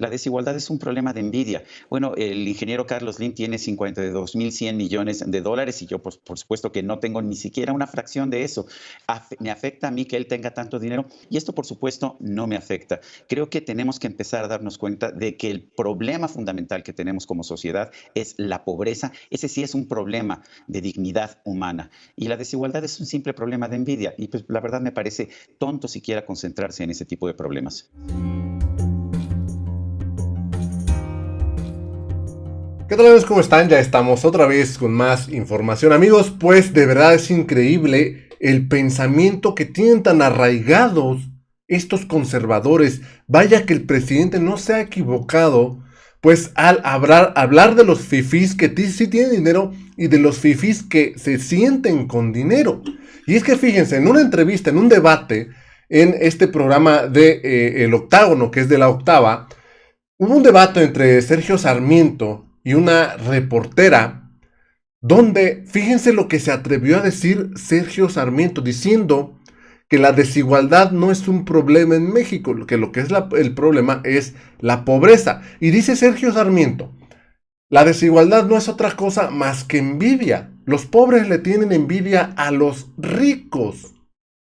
La desigualdad es un problema de envidia. Bueno, el ingeniero Carlos Slim tiene 52.100 millones de dólares y yo, pues, por supuesto que no tengo ni siquiera una fracción de eso. Me afecta a mí que él tenga tanto dinero y esto, por supuesto, no me afecta. Creo que tenemos que empezar a darnos cuenta de que el problema fundamental que tenemos como sociedad es la pobreza. Ese sí es un problema de dignidad humana. Y la desigualdad es un simple problema de envidia. Y pues la verdad me parece tonto siquiera concentrarse en ese tipo de problemas. ¿Qué tal amigos? ¿Cómo están? Ya estamos otra vez con más información. Amigos, pues de verdad es increíble el pensamiento que tienen tan arraigados estos conservadores. Vaya que el presidente no se ha equivocado, pues al hablar de los fifís que sí tienen dinero y de los fifís que se sienten con dinero. Y es que fíjense, en una entrevista, en un debate, en este programa de El Octágono, que es de la Octava, hubo un debate entre Sergio Sarmiento y una reportera donde, fíjense lo que se atrevió a decir Sergio Sarmiento, diciendo que la desigualdad no es un problema en México, que lo que es el problema es la pobreza. Y dice Sergio Sarmiento, la desigualdad no es otra cosa más que envidia. Los pobres le tienen envidia a los ricos.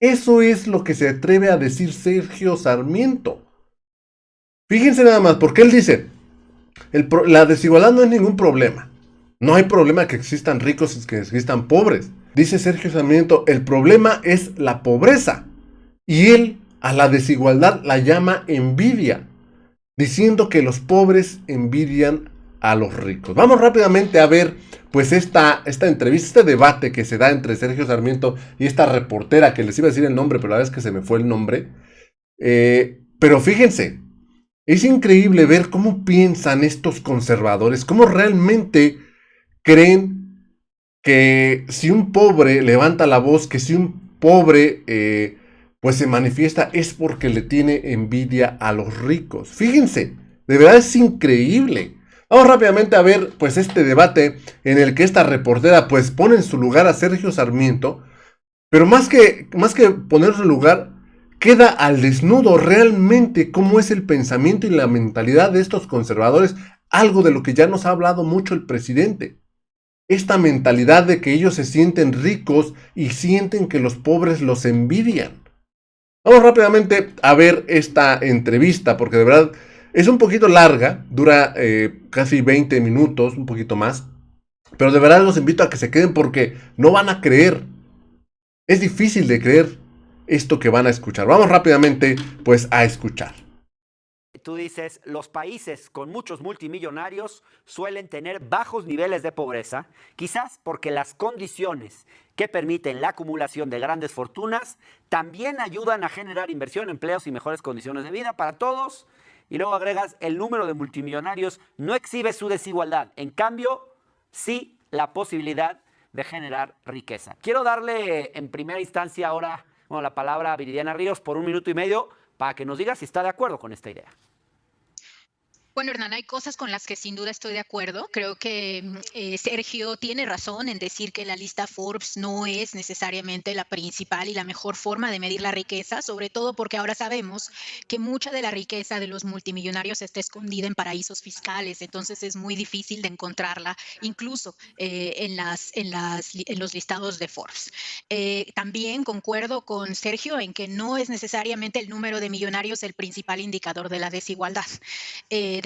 Eso es lo que se atreve a decir Sergio Sarmiento. Fíjense nada más, porque él dice, la desigualdad no es ningún problema. No hay problema que existan ricos y que existan pobres. Dice Sergio Sarmiento, el problema es la pobreza. Y él a la desigualdad la llama envidia, diciendo que los pobres envidian a los ricos. Vamos rápidamente a ver pues esta entrevista, este debate que se da entre Sergio Sarmiento y esta reportera, que les iba a decir el nombre, pero la verdad es que se me fue el nombre. Pero fíjense, es increíble ver cómo piensan estos conservadores, cómo realmente creen que si un pobre levanta la voz, que si un pobre pues se manifiesta, es porque le tiene envidia a los ricos. Fíjense, de verdad es increíble. Vamos rápidamente a ver pues este debate en el que esta reportera pues pone en su lugar a Sergio Sarmiento, pero más que poner en su lugar, queda al desnudo realmente cómo es el pensamiento y la mentalidad de estos conservadores, algo de lo que ya nos ha hablado mucho el presidente. Esta mentalidad de que ellos se sienten ricos y sienten que los pobres los envidian. Vamos rápidamente a ver esta entrevista, porque de verdad es un poquito larga, dura casi 20 minutos, un poquito más, pero de verdad los invito a que se queden porque no van a creer. Es difícil de creer esto que van a escuchar. Vamos rápidamente pues a escuchar. Tú dices, los países con muchos multimillonarios suelen tener bajos niveles de pobreza, quizás porque las condiciones que permiten la acumulación de grandes fortunas también ayudan a generar inversión, empleos y mejores condiciones de vida para todos. Y luego agregas, el número de multimillonarios no exhibe su desigualdad, en cambio, sí la posibilidad de generar riqueza. Quiero darle en primera instancia ahora la palabra a Viridiana Ríos por 1 minuto y medio para que nos diga si está de acuerdo con esta idea. Bueno, Hernán, hay cosas con las que sin duda estoy de acuerdo. Creo que Sergio tiene razón en decir que la lista Forbes no es necesariamente la principal y la mejor forma de medir la riqueza, sobre todo porque ahora sabemos que mucha de la riqueza de los multimillonarios está escondida en paraísos fiscales, entonces es muy difícil de encontrarla, incluso en los listados de Forbes. También concuerdo con Sergio en que no es necesariamente el número de millonarios el principal indicador de la desigualdad.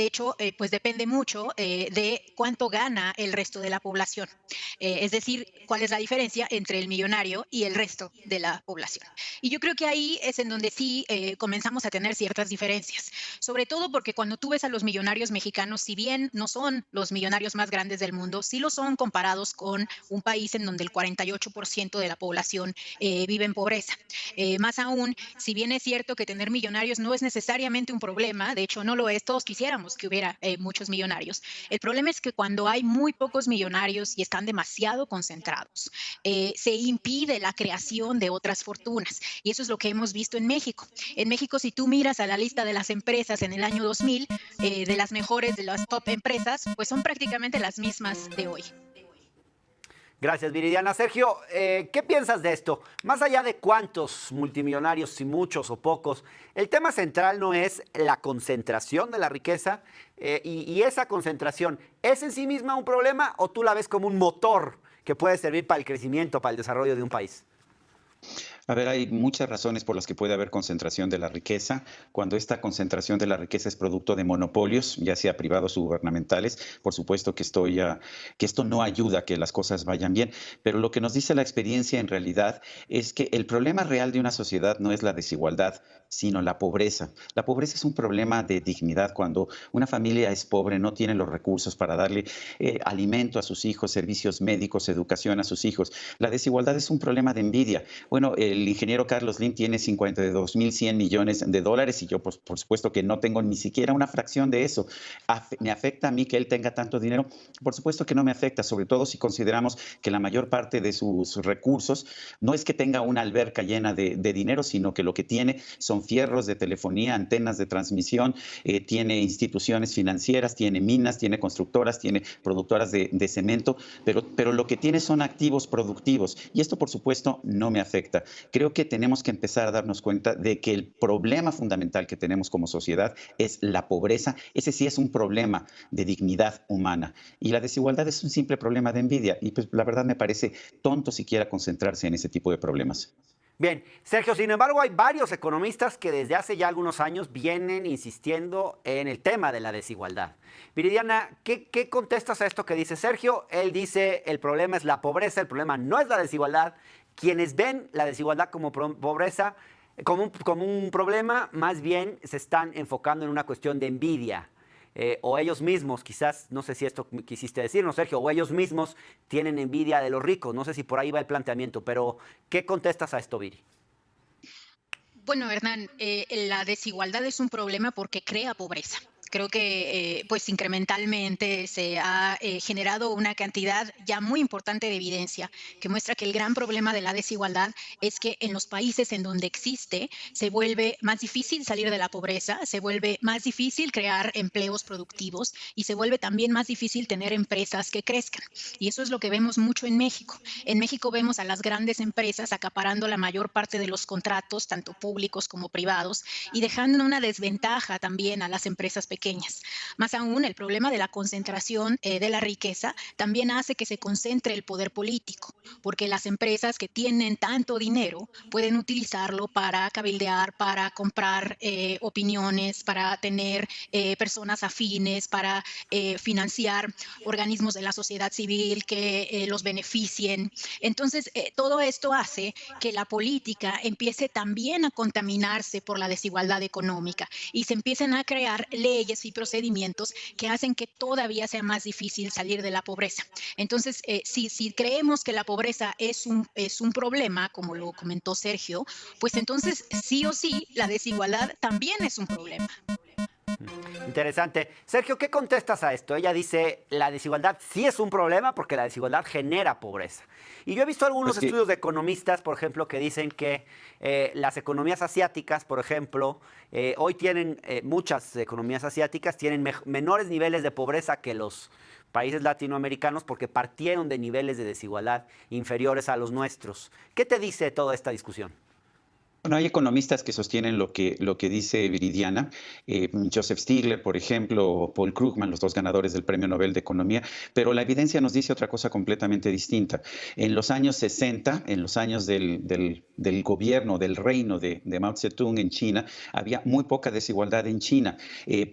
De hecho, pues depende mucho de cuánto gana el resto de la población. Es decir, cuál es la diferencia entre el millonario y el resto de la población. Y yo creo que ahí es en donde sí comenzamos a tener ciertas diferencias. Sobre todo porque cuando tú ves a los millonarios mexicanos, si bien no son los millonarios más grandes del mundo, sí lo son comparados con un país en donde el 48% de la población vive en pobreza. Más aún, si bien es cierto que tener millonarios no es necesariamente un problema, de hecho no lo es, todos quisiéramos que hubiera muchos millonarios. El problema es que cuando hay muy pocos millonarios y están demasiado concentrados, se impide la creación de otras fortunas. Y eso es lo que hemos visto en México. En México, si tú miras a la lista de las empresas en el año 2000, de las mejores, de las top empresas, pues son prácticamente las mismas de hoy. Gracias, Viridiana. Sergio, ¿qué piensas de esto? Más allá de cuántos multimillonarios, si muchos o pocos, el tema central no es la concentración de la riqueza y esa concentración, ¿es en sí misma un problema o tú la ves como un motor que puede servir para el crecimiento, para el desarrollo de un país? A ver, hay muchas razones por las que puede haber concentración de la riqueza. Cuando esta concentración de la riqueza es producto de monopolios, ya sea privados o gubernamentales, por supuesto que esto no ayuda a que las cosas vayan bien. Pero lo que nos dice la experiencia en realidad es que el problema real de una sociedad no es la desigualdad, sino la pobreza. La pobreza es un problema de dignidad. Cuando una familia es pobre, no tiene los recursos para darle alimento a sus hijos, servicios médicos, educación a sus hijos. La desigualdad es un problema de envidia. Bueno, el ingeniero Carlos Slim tiene 52.100 millones de dólares y yo, pues, por supuesto que no tengo ni siquiera una fracción de eso. ¿Me afecta a mí que él tenga tanto dinero? Por supuesto que no me afecta, sobre todo si consideramos que la mayor parte de sus recursos no es que tenga una alberca llena de dinero, sino que lo que tiene son fierros de telefonía, antenas de transmisión, tiene instituciones financieras, tiene minas, tiene constructoras, tiene productoras de cemento, pero lo que tiene son activos productivos y esto, por supuesto, no me afecta. Creo que tenemos que empezar a darnos cuenta de que el problema fundamental que tenemos como sociedad es la pobreza. Ese sí es un problema de dignidad humana y la desigualdad es un simple problema de envidia y pues la verdad me parece tonto siquiera concentrarse en ese tipo de problemas. Bien, Sergio, sin embargo, hay varios economistas que desde hace ya algunos años vienen insistiendo en el tema de la desigualdad. Viridiana, ¿qué contestas a esto que dice Sergio? Él dice, el problema es la pobreza, el problema no es la desigualdad. Quienes ven la desigualdad como pobreza, como un problema, más bien se están enfocando en una cuestión de envidia. O ellos mismos, quizás, no sé si esto quisiste decirnos, Sergio, o ellos mismos tienen envidia de los ricos. No sé si por ahí va el planteamiento, pero ¿qué contestas a esto, Viri? Bueno, Hernán, la desigualdad es un problema porque crea pobreza. Creo que pues incrementalmente se ha generado una cantidad ya muy importante de evidencia que muestra que el gran problema de la desigualdad es que en los países en donde existe se vuelve más difícil salir de la pobreza, se vuelve más difícil crear empleos productivos y se vuelve también más difícil tener empresas que crezcan. Y eso es lo que vemos mucho en México. En México vemos a las grandes empresas acaparando la mayor parte de los contratos, tanto públicos como privados, y dejando en una desventaja también a las empresas pequeñas. Más aún, el problema de la concentración de la riqueza también hace que se concentre el poder político, porque las empresas que tienen tanto dinero pueden utilizarlo para cabildear, para comprar opiniones, para tener personas afines, para financiar organismos de la sociedad civil que los beneficien. Entonces, todo esto hace que la política empiece también a contaminarse por la desigualdad económica y se empiecen a crear leyes y procedimientos que hacen que todavía sea más difícil salir de la pobreza. Entonces, si creemos que la pobreza es un problema, como lo comentó Sergio, pues entonces sí o sí la desigualdad también es un problema. Interesante. Sergio, ¿qué contestas a esto? Ella dice, la desigualdad sí es un problema porque la desigualdad genera pobreza. Y yo he visto algunos estudios de economistas, por ejemplo, que dicen que las economías asiáticas, por ejemplo, hoy tienen, muchas economías asiáticas tienen menores niveles de pobreza que los países latinoamericanos porque partieron de niveles de desigualdad inferiores a los nuestros. ¿Qué te dice toda esta discusión? Bueno, hay economistas que sostienen lo que dice Viridiana, Joseph Stiglitz, por ejemplo, o Paul Krugman, los dos ganadores del Premio Nobel de Economía, pero la evidencia nos dice otra cosa completamente distinta. En los años 60, en los años del gobierno, del reino de Mao Zedong en China, había muy poca desigualdad en China.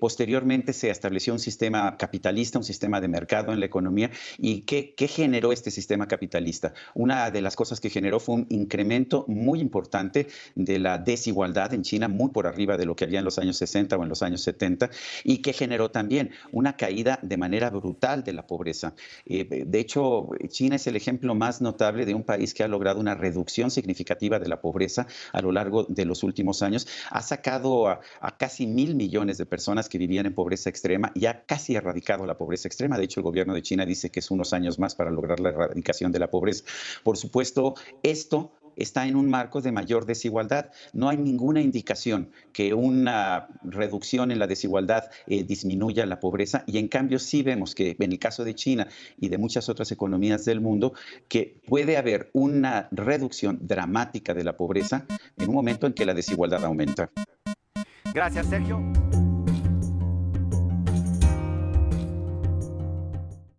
Posteriormente se estableció un sistema capitalista, un sistema de mercado en la economía. ¿Y qué generó este sistema capitalista? Una de las cosas que generó fue un incremento muy importante de la desigualdad en China, muy por arriba de lo que había en los años 60 o en los años 70, y que generó también una caída de manera brutal de la pobreza. De hecho, China es el ejemplo más notable de un país que ha logrado una reducción significativa de la pobreza a lo largo de los últimos años. Ha sacado a casi 1.000 millones de personas que vivían en pobreza extrema y ha casi erradicado la pobreza extrema. De hecho, el gobierno de China dice que es unos años más para lograr la erradicación de la pobreza. Por supuesto, esto está en un marco de mayor desigualdad. No hay ninguna indicación que una reducción en la desigualdad disminuya la pobreza, y en cambio sí vemos que en el caso de China y de muchas otras economías del mundo, que puede haber una reducción dramática de la pobreza en un momento en que la desigualdad aumenta. Gracias, Sergio.